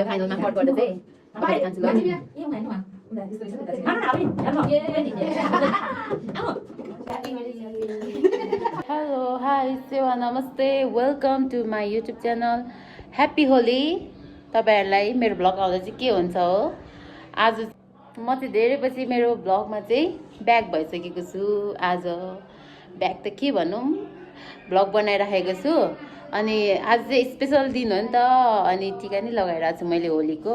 फाइनलमा कट गर्दा चाहिँ तपाईले खान्छु ल हेलो हाई सेवा नमस्ते welcome to my YouTube channel happy Holi तपाईहरुलाई मेरो ब्लग आउँदा चाहिँ के हुन्छ हो आज म चाहिँ धेरै पछि मेरो ब्लगमा चाहिँ ब्याक भइसकेको छु आज ब्याक त के भनौं ब्लग बनाइराखेको छु अनि आज चाहिँ स्पेशल दिन हो नि त अनि टिका नि लगाइरहेको छु मैले होलीको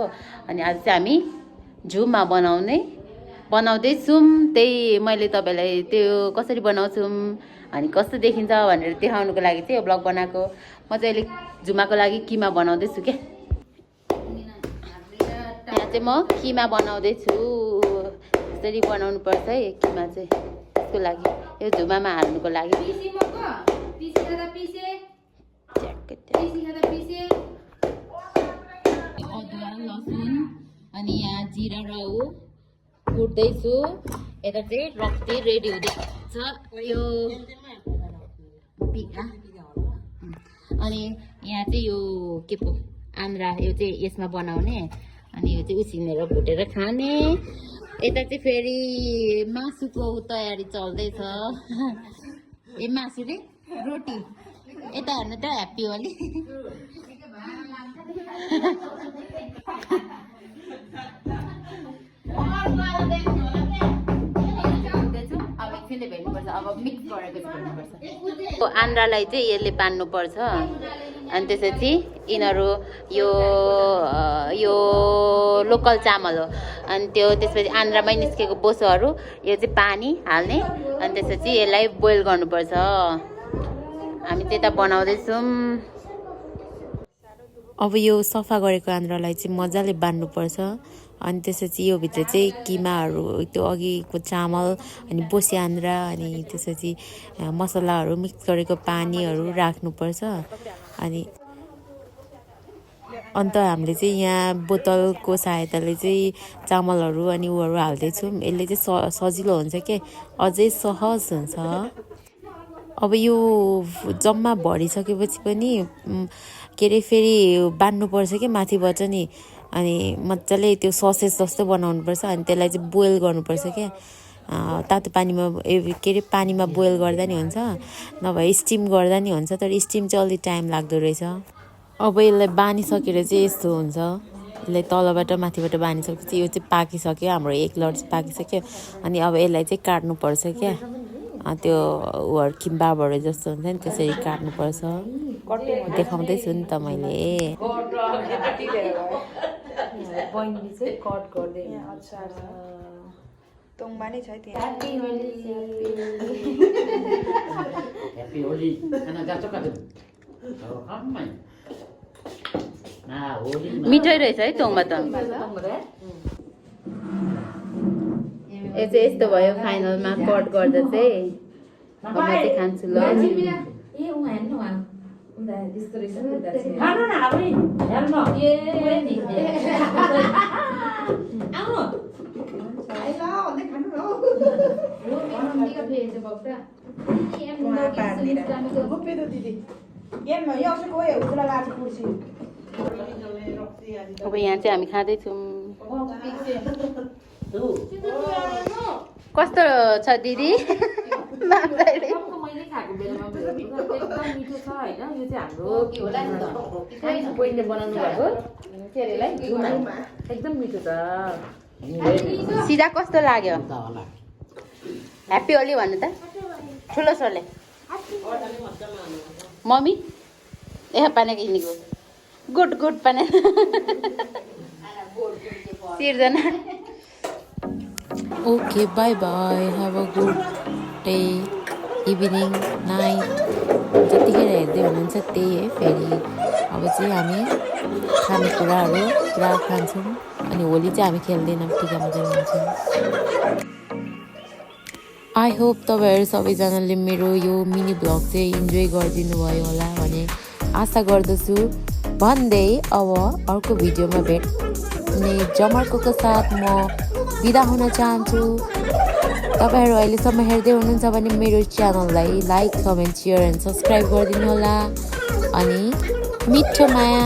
अनि आज चाहिँ हामी झुममा बनाउँदै छौं त्यही मैले तपाईलाई त्यो कसरी बनाउँछौं अनि कस्तो देखिन्छ भनेर देखाउनको लागि चाहिँ यो ब्लग बनाएको म चाहिँ अहिले झुमाको लागि किमा बनाउँदै छु के यहाँ चाहिँ म किमा बनाउँदै छु यसरी बनाउनु पर्छ है किमा चाहिँ त्यसको लागि यो झुमामा हाल्नुको लागि अदुवा लसुन अनि यहाँ जिरा र कुट्दैछु यता चाहिँ रक्ती रेडी हुँदैछ यो अनि यहाँ चाहिँ यो के पो आन्द्रा यो चाहिँ यसमा बनाउने अनि यो चाहिँ उसिनेर भुटेर खाने यता चाहिँ फेरि मासुको तयारी चल्दैछ ए मासु रे रोटी यता हेर्नु त ह्याप्पी होली आन्द्रालाई चाहिँ यसले बान्नुपर्छ अनि त्यसपछि यिनीहरू यो लोकल चामल हो अनि त्यसपछि आन्द्रामै निस्केको बोसोहरू यो चाहिँ पानी हाल्ने अनि त्यसपछि यसलाई बोइल गर्नुपर्छ हामी त्यता बनाउँदैछौँ अब यो सफा गरेको आन्द्रालाई चाहिँ मजाले बान्नुपर्छ अनि त्यसपछि यो भित्र चाहिँ किमाहरू त्यो अघिको चामल अनि बोसी आन्द्रा अनि त्यसपछि मसलाहरू मिक्स गरेको पानीहरू राख्नुपर्छ अनि अन्त हामीले चाहिँ यहाँ बोतलको सहायताले चाहिँ चामलहरू अनि उहरू हाल्दैछौँ यसले चाहिँ सजिलो हुन्छ के अझै सहज हुन्छ अब यो जम्मा भरिसकेपछि पनि के अरे फेरि बान्नुपर्छ कि माथिबाट नि अनि मजाले त्यो ससेज जस्तो बनाउनुपर्छ अनि त्यसलाई चाहिँ बोइल गर्नुपर्छ क्या तातो पानीमा के अरे पानीमा बोइल गर्दा नि हुन्छ नभए स्टिम गर्दा नि हुन्छ तर स्टिम चाहिँ अलि टाइम लाग्दो रहेछ अब यसलाई बानिसकेर चाहिँ यस्तो हुन्छ यसलाई तलबाट माथिबाट बानिसकेपछि यो चाहिँ पाकिसक्यो हाम्रो एक लट चाहिँ पाकिसक्यो अनि अब यसलाई चाहिँ काट्नुपर्छ क्या त्यो किम्बाबहरू जस्तो हुन्छ नि त्यसरी काट्नुपर्छ देखाउँदैछु नि त मैले बहिनीले चाहिँ कट गर्दै तोङमा नै छ त्यहाँ ह्याप्पी होली खाना जान्छ कति मिठै रहेछ है तोङमा त यस्तो भयो फाइनलमा कट गर्दा चाहिँ म चाहिँ खान्छु ल अब यहाँ चाहिँ हामी खाँदैछौँ कस्तो छ दिदी मैले खाएको बेलामा एकदम मिठो छ हैन यो चाहिँ हाम्रो बहिनीले बनाउनु भएको के अरे लाई झुमा एकदम मिठो छ सिधा कस्तो लाग्यो ह्याप्पी होली भन्नु त ठुलो छोरले मम्मी ए पानी किनेको गुड गुड पानी Srijana okay bye bye have a good day evening night जतिखेर हेर्दै हुनुहुन्छ त्यही है फेरि अब चाहिँ हामी खानेकुराहरू पुरा खान्छौँ अनि होली चाहिँ हामी खेल्दैनौँ टिका मात्रै हुन्छौँ आई होप तपाईँहरू सबैजनाले मेरो यो मिनी ब्लग चाहिँ इन्जोय गरिदिनु भयो होला भने आशा गर्दछु भन्दै अब अर्को भिडियोमा भेट्ने जमर्को साथ म बिदा हुन चाहन्छु तपाईहरु अहिलेसम्म हेर्दै हुनुहुन्छ भने मेरो च्यानललाई like comment share and subscribe गरिदिनु होला अनि मिठो माया